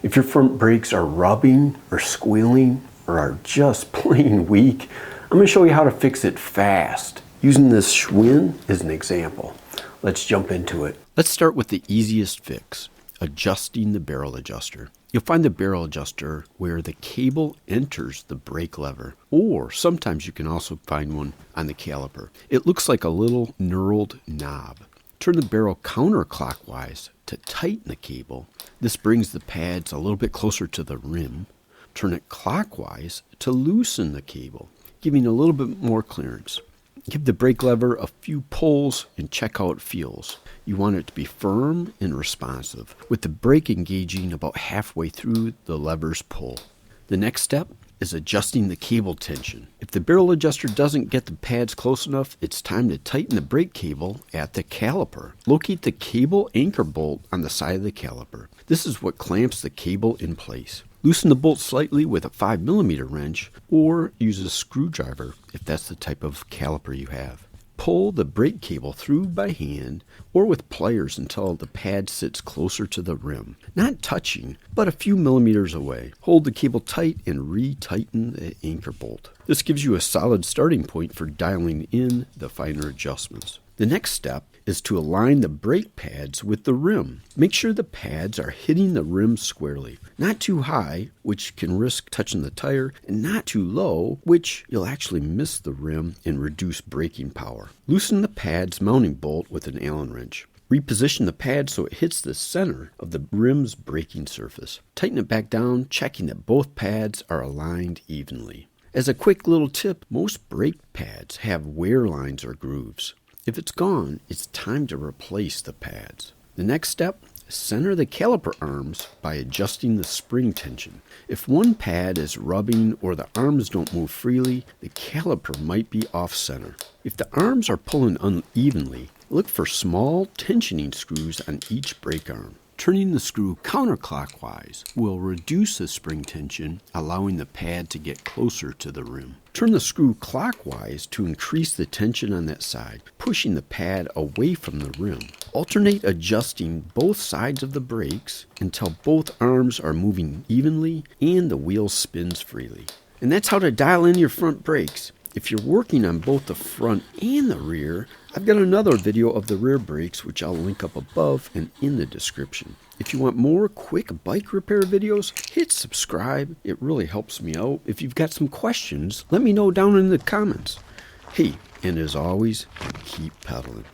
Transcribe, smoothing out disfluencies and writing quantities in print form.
If your front brakes are rubbing or squealing or are just plain weak, I'm going to show you how to fix it fast using this Schwinn as an example. Let's jump into it. Let's start with the easiest fix, adjusting the barrel adjuster. You'll find the barrel adjuster where the cable enters the brake lever, or sometimes you can also find one on the caliper. It looks like a little knurled knob. Turn the barrel counterclockwise to tighten the cable. This brings the pads a little bit closer to the rim. Turn it clockwise to loosen the cable, giving a little bit more clearance. Give the brake lever a few pulls and check how it feels. You want it to be firm and responsive, with the brake engaging about halfway through the lever's pull. The next step is adjusting the cable tension. If the barrel adjuster doesn't get the pads close enough, it's time to tighten the brake cable at the caliper. Locate the cable anchor bolt on the side of the caliper. This is what clamps the cable in place. Loosen the bolt slightly with a 5mm wrench, or use a screwdriver if that's the type of caliper you have. Pull the brake cable through by hand or with pliers until the pad sits closer to the rim, not touching, but a few millimeters away. Hold the cable tight and re-tighten the anchor bolt. This gives you a solid starting point for dialing in the finer adjustments. The next step is to align the brake pads with the rim. Make sure the pads are hitting the rim squarely. Not too high, which can risk touching the tire, and not too low, which you'll actually miss the rim and reduce braking power. Loosen the pad's mounting bolt with an Allen wrench. Reposition the pad so it hits the center of the rim's braking surface. Tighten it back down, checking that both pads are aligned evenly. As a quick little tip, most brake pads have wear lines or grooves. If it's gone, it's time to replace the pads. The next step, center the caliper arms by adjusting the spring tension. If one pad is rubbing or the arms don't move freely, the caliper might be off center. If the arms are pulling unevenly, look for small tensioning screws on each brake arm. Turning the screw counterclockwise will reduce the spring tension, allowing the pad to get closer to the rim. Turn the screw clockwise to increase the tension on that side, pushing the pad away from the rim. Alternate adjusting both sides of the brakes until both arms are moving evenly and the wheel spins freely. And that's how to dial in your front brakes. If you're working on both the front and the rear, I've got another video of the rear brakes, which I'll link up above and in the description. If you want more quick bike repair videos, hit subscribe. It really helps me out. If you've got some questions, let me know down in the comments. Hey, and as always, keep pedaling.